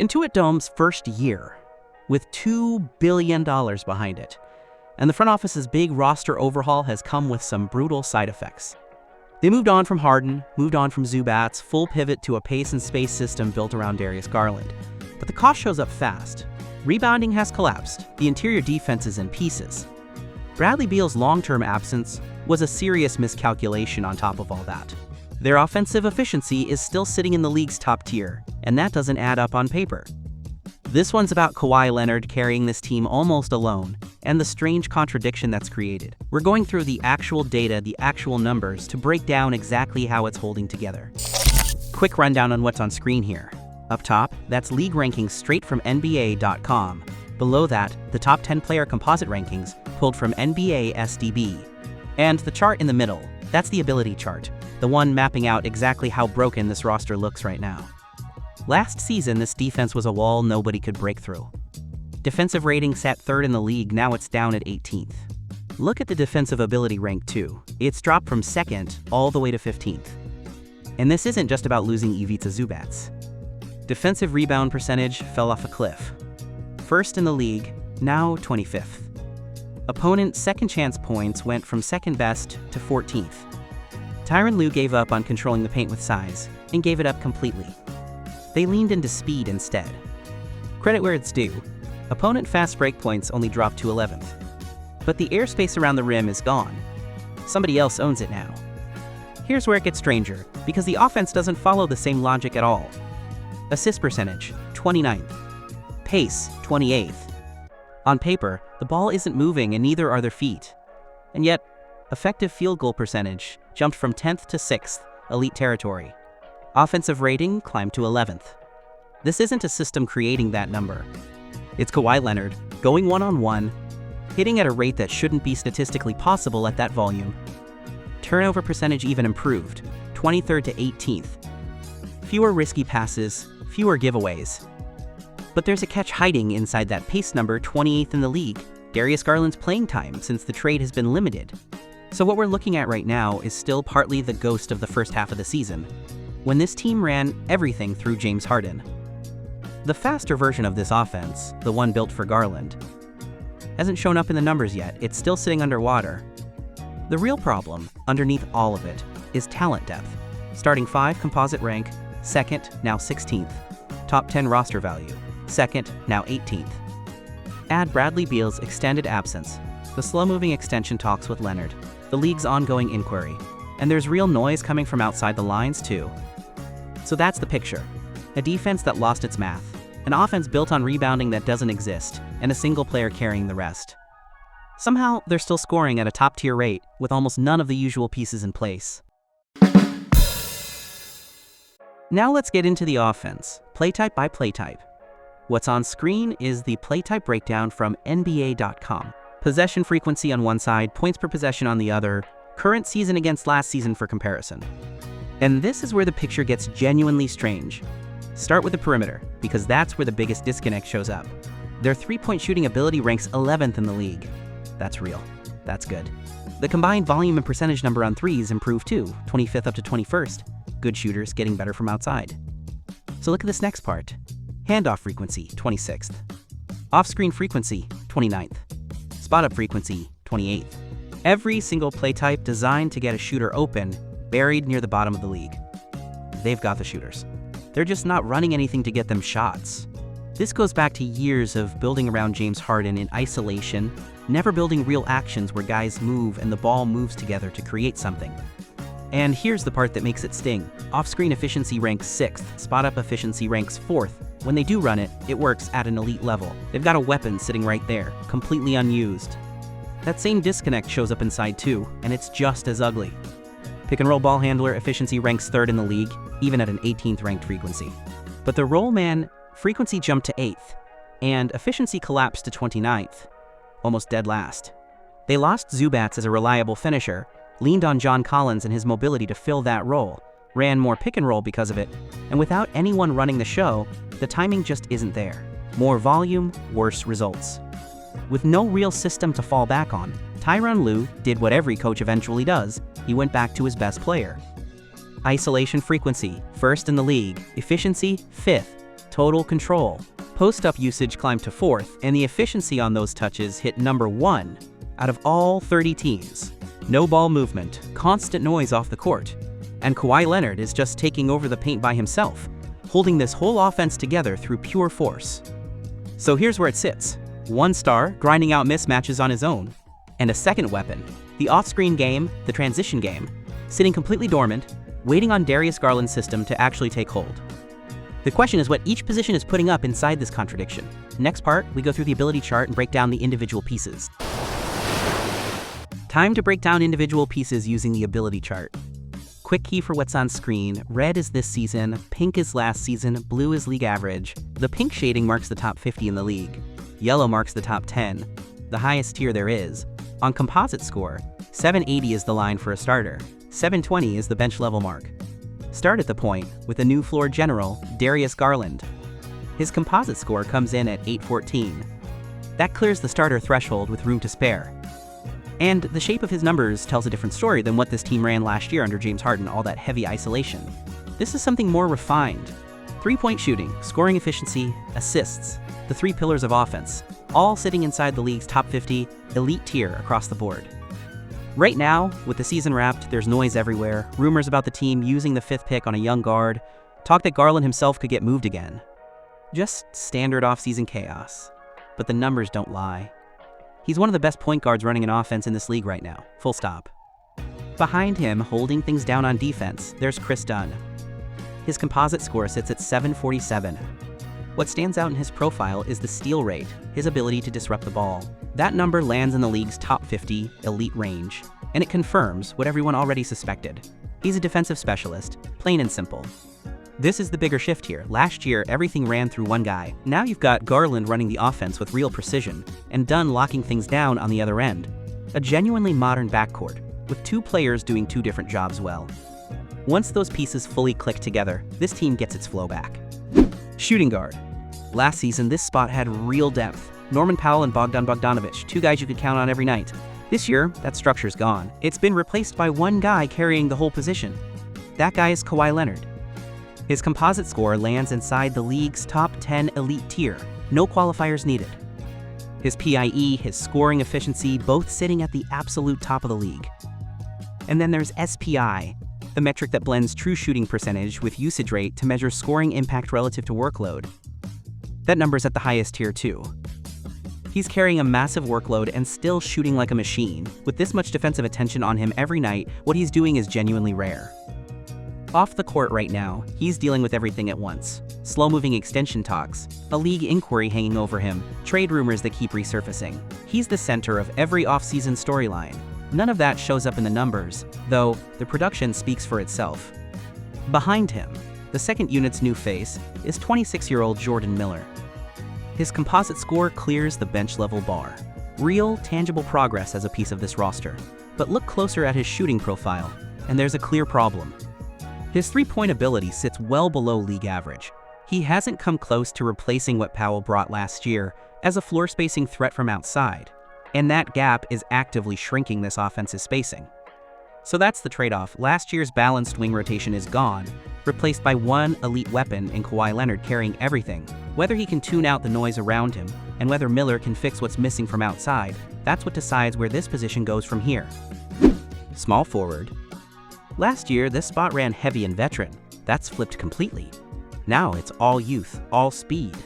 Intuit Dome's first year, with $2 billion behind it, and the front office's big roster overhaul has come with some brutal side effects. They moved on from Harden, moved on from Zubac's full pivot to a pace and space system built around Darius Garland. But the cost shows up fast. Rebounding has collapsed, the interior defense is in pieces. Bradley Beal's long-term absence was a serious miscalculation on top of all that. Their offensive efficiency is still sitting in the league's top tier, and that doesn't add up on paper. This one's about Kawhi Leonard carrying this team almost alone, and the strange contradiction that's created. We're going through the actual data, the actual numbers, to break down exactly how it's holding together. Quick rundown on what's on screen here. Up top, that's league rankings straight from nba.com. Below that, the top 10 player composite rankings pulled from NBA SDB. And the chart in the middle, that's the ability chart, the one mapping out exactly how broken this roster looks right now. Last season, this defense was a wall nobody could break through. Defensive rating sat third in the league, now it's down at 18th. Look at the defensive ability rank too. It's dropped from 2nd all the way to 15th. And this isn't just about losing Ivica Zubac. Defensive rebound percentage fell off a cliff. First in the league, now 25th. Opponent second chance points went from second best to 14th. Tyronn Lue gave up on controlling the paint with size, and gave it up completely. They leaned into speed instead. Credit where it's due, opponent fast break points only dropped to 11th. But the airspace around the rim is gone. Somebody else owns it now. Here's where it gets stranger, because the offense doesn't follow the same logic at all. Assist percentage, 29th. Pace, 28th. On paper, the ball isn't moving and neither are their feet. And yet, effective field goal percentage jumped from 10th to 6th, elite territory. Offensive rating climbed to 11th. This isn't a system creating that number. It's Kawhi Leonard going one-on-one, hitting at a rate that shouldn't be statistically possible at that volume. Turnover percentage even improved, 23rd to 18th. Fewer risky passes, fewer giveaways. But there's a catch hiding inside that pace number, 28th in the league, Darius Garland's playing time since the trade has been limited. So what we're looking at right now is still partly the ghost of the first half of the season, when this team ran everything through James Harden. The faster version of this offense, the one built for Garland, hasn't shown up in the numbers yet. It's still sitting underwater. The real problem, underneath all of it, is talent depth. Starting 5 composite rank, 2nd, now 16th. Top 10 roster value, 2nd, now 18th. Add Bradley Beal's extended absence, the slow-moving extension talks with Leonard, the league's ongoing inquiry, and there's real noise coming from outside the lines too. So that's the picture. A defense that lost its math, an offense built on rebounding that doesn't exist, and a single player carrying the rest. Somehow, they're still scoring at a top-tier rate, with almost none of the usual pieces in place. Now let's get into the offense, play type by play type. What's on screen is the play type breakdown from nba.com. Possession frequency on one side, points per possession on the other, current season against last season for comparison. And this is where the picture gets genuinely strange. Start with the perimeter, because that's where the biggest disconnect shows up. Their three-point shooting ability ranks 11th in the league. That's real. That's good. The combined volume and percentage number on threes improved too, 25th up to 21st. Good shooters getting better from outside. So look at this next part. Handoff frequency, 26th. Off-screen frequency, 29th. Spot-up frequency, 28th. Every single play type designed to get a shooter open, buried near the bottom of the league. They've got the shooters. They're just not running anything to get them shots. This goes back to years of building around James Harden in isolation, never building real actions where guys move and the ball moves together to create something. And here's the part that makes it sting. Off-screen efficiency ranks 6th, spot-up efficiency ranks 4th. When they do run it, it works at an elite level. They've got a weapon sitting right there, completely unused. That same disconnect shows up inside too, and it's just as ugly. Pick-and-roll ball handler efficiency ranks 3rd in the league, even at an 18th ranked frequency. But the roll man frequency jumped to 8th, and efficiency collapsed to 29th, almost dead last. They lost Zubac as a reliable finisher, leaned on John Collins and his mobility to fill that role, ran more pick and roll because of it, and without anyone running the show, the timing just isn't there. More volume, worse results. With no real system to fall back on, Tyronn Lue did what every coach eventually does. He went back to his best player. Isolation frequency, 1st in the league, efficiency, 5th, total control. Post-up usage climbed to 4th, and the efficiency on those touches hit number 1 out of all 30 teams. No ball movement, constant noise off the court. And Kawhi Leonard is just taking over the paint by himself, holding this whole offense together through pure force. So here's where it sits. One star, grinding out mismatches on his own, and a second weapon, the off-screen game, the transition game, sitting completely dormant, waiting on Darius Garland's system to actually take hold. The question is what each position is putting up inside this contradiction. Next part, we go through the ability chart and break down the individual pieces. Time to break down individual pieces using the ability chart. Quick key for what's on screen: red is this season, pink is last season, blue is league average. The pink shading marks the top 50 in the league. Yellow marks the top 10, the highest tier there is. On composite score, 780 is the line for a starter. 720 is the bench level mark. Start at the point with a new floor general, Darius Garland. His composite score comes in at 814. That clears the starter threshold with room to spare. And the shape of his numbers tells a different story than what this team ran last year under James Harden, all that heavy isolation. This is something more refined. 3-point shooting, scoring efficiency, assists, the 3 pillars of offense, all sitting inside the league's top 50 elite tier across the board. Right now, with the season wrapped, there's noise everywhere, rumors about the team using the 5th pick on a young guard, talk that Garland himself could get moved again. Just standard offseason chaos. But the numbers don't lie. He's one of the best point guards running an offense in this league right now, full stop. Behind him, holding things down on defense, there's Dunn. His composite score sits at 747. What stands out in his profile is the steal rate, his ability to disrupt the ball. That number lands in the league's top 50 elite range, and it confirms what everyone already suspected. He's a defensive specialist, plain and simple. This is the bigger shift here. Last year, everything ran through one guy. Now you've got Garland running the offense with real precision, and Dunn locking things down on the other end. A genuinely modern backcourt, with 2 players doing 2 different jobs well. Once those pieces fully click together, this team gets its flow back. Shooting guard. Last season, this spot had real depth. Norman Powell and Bogdanovic, 2 guys you could count on every night. This year, that structure's gone. It's been replaced by one guy carrying the whole position. That guy is Kawhi Leonard. His composite score lands inside the league's top 10 elite tier, no qualifiers needed. His PIE, his scoring efficiency, both sitting at the absolute top of the league. And then there's SPI, the metric that blends true shooting percentage with usage rate to measure scoring impact relative to workload. That number's at the highest tier too. He's carrying a massive workload and still shooting like a machine. With this much defensive attention on him every night, what he's doing is genuinely rare. Off the court right now, he's dealing with everything at once. Slow-moving extension talks, a league inquiry hanging over him, trade rumors that keep resurfacing. He's the center of every off-season storyline. None of that shows up in the numbers, though the production speaks for itself. Behind him, the second unit's new face is 26-year-old Jordan Miller. His composite score clears the bench-level bar. Real, tangible progress as a piece of this roster. But look closer at his shooting profile, and there's a clear problem. His 3-point ability sits well below league average. He hasn't come close to replacing what Powell brought last year as a floor-spacing threat from outside, and that gap is actively shrinking this offensive spacing. So that's the trade-off. Last year's balanced wing rotation is gone, replaced by one elite weapon in Kawhi Leonard carrying everything. Whether he can tune out the noise around him, and whether Miller can fix what's missing from outside, that's what decides where this position goes from here. Small forward. Last year, this spot ran heavy and veteran. That's flipped completely. Now it's all youth, all speed.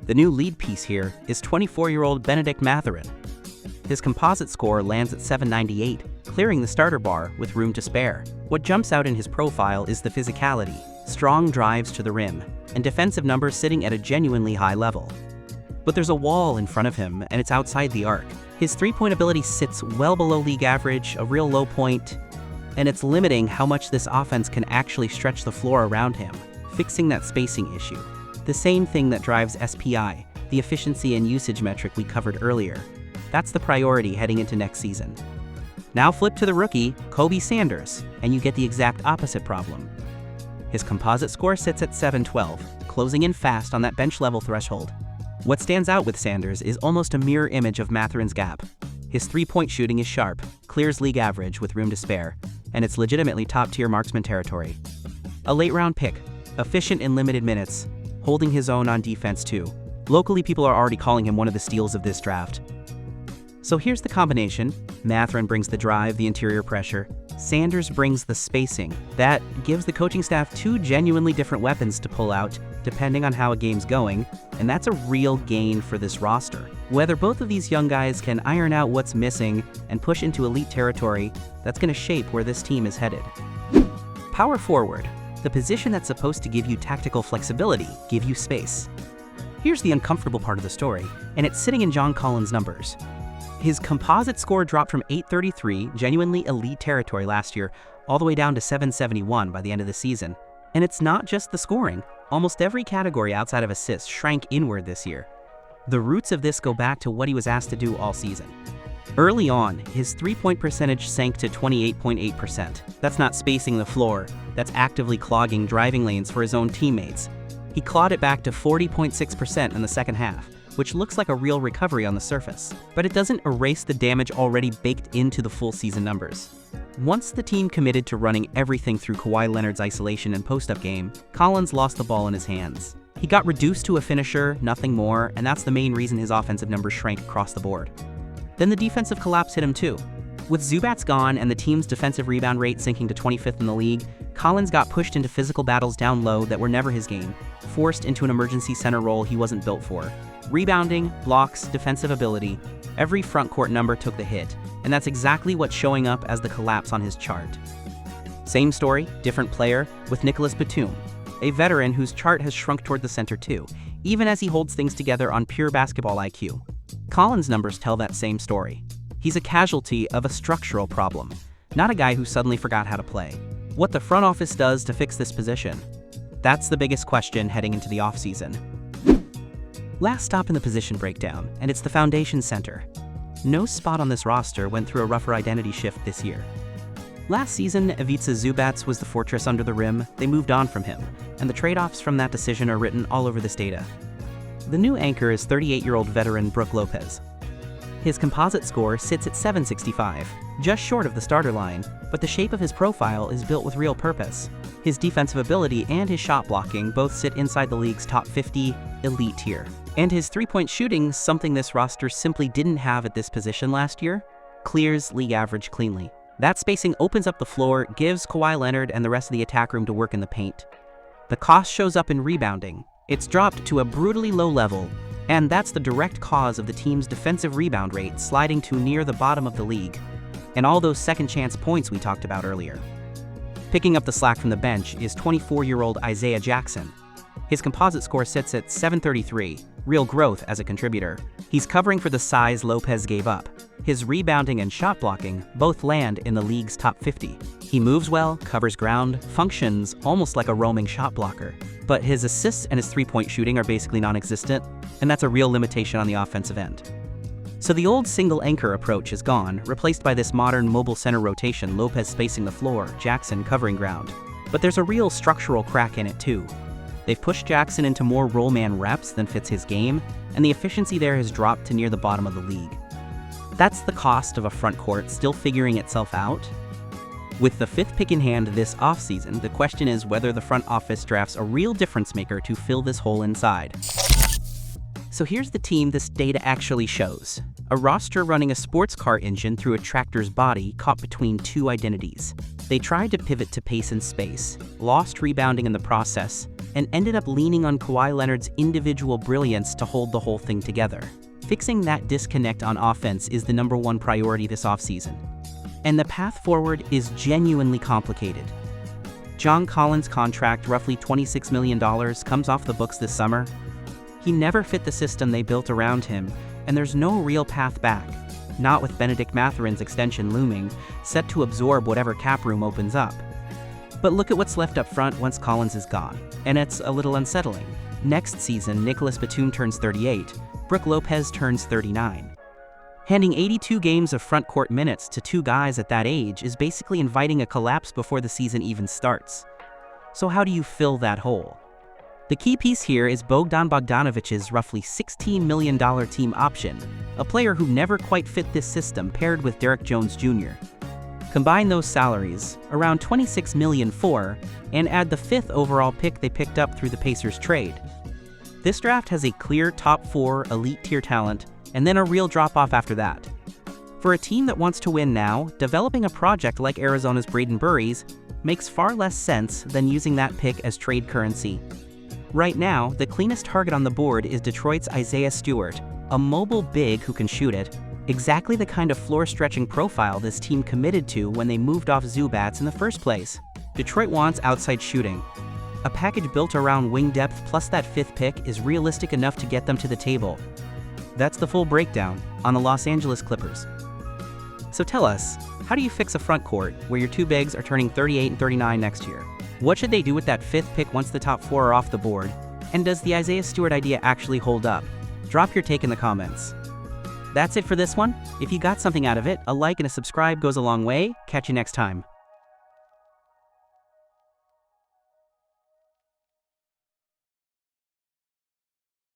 The new lead piece here is 24-year-old Bennedict Mathurin. His composite score lands at 798, clearing the starter bar with room to spare. What jumps out in his profile is the physicality, strong drives to the rim, and defensive numbers sitting at a genuinely high level. But there's a wall in front of him, and it's outside the arc. His 3-point ability sits well below league average, a real low point, and it's limiting how much this offense can actually stretch the floor around him, fixing that spacing issue. The same thing that drives SPI, the efficiency and usage metric we covered earlier. That's the priority heading into next season. Now flip to the rookie, Koby Sanders, and you get the exact opposite problem. His composite score sits at 712, closing in fast on that bench level threshold. What stands out with Sanders is almost a mirror image of Mathurin's gap. His 3-point shooting is sharp, clears league average with room to spare, and it's legitimately top-tier marksman territory. A late-round pick, efficient in limited minutes, holding his own on defense too. Locally, people are already calling him one of the steals of this draft. So here's the combination. Mathurin brings the drive, the interior pressure. Sanders brings the spacing. That gives the coaching staff two genuinely different weapons to pull out, depending on how a game's going, and that's a real gain for this roster. Whether both of these young guys can iron out what's missing and push into elite territory, that's going to shape where this team is headed. Power forward, the position that's supposed to give you tactical flexibility, give you space. Here's the uncomfortable part of the story, and it's sitting in John Collins' numbers. His composite score dropped from 833, genuinely elite territory last year, all the way down to 771 by the end of the season. And it's not just the scoring. Almost every category outside of assists shrank inward this year. The roots of this go back to what he was asked to do all season. Early on, his three-point percentage sank to 28.8%. That's not spacing the floor, that's actively clogging driving lanes for his own teammates. He clawed it back to 40.6% in the second half, which looks like a real recovery on the surface. But it doesn't erase the damage already baked into the full season numbers. Once the team committed to running everything through Kawhi Leonard's isolation and post-up game, Collins lost the ball in his hands. He got reduced to a finisher, nothing more, and that's the main reason his offensive numbers shrank across the board. Then the defensive collapse hit him too. With Zubac gone and the team's defensive rebound rate sinking to 25th in the league, Collins got pushed into physical battles down low that were never his game, forced into an emergency center role he wasn't built for. Rebounding, blocks, defensive ability, every front court number took the hit, and that's exactly what's showing up as the collapse on his chart. Same story, different player, with Nicolas Batum, a veteran whose chart has shrunk toward the center too, even as he holds things together on pure basketball IQ. Collins' numbers tell that same story. He's a casualty of a structural problem, not a guy who suddenly forgot how to play. What the front office does to fix this position? That's the biggest question heading into the offseason. Last stop in the position breakdown, and it's the foundation center. No spot on this roster went through a rougher identity shift this year. Last season, Ivica Zubac was the fortress under the rim. They moved on from him, and the trade-offs from that decision are written all over this data. The new anchor is 38-year-old veteran Brook Lopez. His composite score sits at 765, just short of the starter line, but the shape of his profile is built with real purpose. His defensive ability and his shot blocking both sit inside the league's top 50 elite tier. And his three-point shooting, something this roster simply didn't have at this position last year, clears league average cleanly. That spacing opens up the floor, gives Kawhi Leonard and the rest of the attack room to work in the paint. The cost shows up in rebounding. It's dropped to a brutally low level, and that's the direct cause of the team's defensive rebound rate sliding to near the bottom of the league, and all those second-chance points we talked about earlier. Picking up the slack from the bench is 24-year-old Isaiah Jackson. His composite score sits at 733, real growth as a contributor. He's covering for the size Lopez gave up. His rebounding and shot blocking both land in the league's top 50. He moves well, covers ground, functions almost like a roaming shot blocker. But his assists and his three-point shooting are basically non-existent, and that's a real limitation on the offensive end. So the old single anchor approach is gone, replaced by this modern mobile center rotation, Lopez spacing the floor, Jackson covering ground. But there's a real structural crack in it too. They've pushed Jackson into more roll man reps than fits his game, and the efficiency there has dropped to near the bottom of the league. That's the cost of a front court still figuring itself out. With the fifth pick in hand this offseason, the question is whether the front office drafts a real difference maker to fill this hole inside. So here's the team this data actually shows. A roster running a sports car engine through a tractor's body caught between two identities. They tried to pivot to pace and space, lost rebounding in the process, and ended up leaning on Kawhi Leonard's individual brilliance to hold the whole thing together. Fixing that disconnect on offense is the #1 priority this offseason. And the path forward is genuinely complicated. John Collins' contract, roughly $26 million, comes off the books this summer. He never fit the system they built around him, and there's no real path back, not with Bennedict Mathurin's extension looming, set to absorb whatever cap room opens up. But look at what's left up front once Collins is gone, and it's a little unsettling. Next season, Nicolas Batum turns 38, Brook Lopez turns 39. Handing 82 games of front court minutes to two guys at that age is basically inviting a collapse before the season even starts. So how do you fill that hole? The key piece here is Bogdan Bogdanovic's roughly $16 million team option, a player who never quite fit this system paired with Derrick Jones Jr. Combine those salaries, around $26 million for, and add the 5th overall pick they picked up through the Pacers trade. This draft has a clear top 4 elite tier talent, and then a real drop-off after that. For a team that wants to win now, developing a project like Arizona's Braden Burries makes far less sense than using that pick as trade currency. Right now, the cleanest target on the board is Detroit's Isaiah Stewart, a mobile big who can shoot it, exactly the kind of floor-stretching profile this team committed to when they moved off Zubac in the first place. Detroit wants outside shooting. A package built around wing depth plus that 5th pick is realistic enough to get them to the table. That's the full breakdown on the Los Angeles Clippers. So tell us, how do you fix a front court where your 2 bigs are turning 38 and 39 next year? What should they do with that 5th pick once the top 4 are off the board? And does the Isaiah Stewart idea actually hold up? Drop your take in the comments. That's it for this one. If you got something out of it, a like and a subscribe goes a long way. Catch you next time.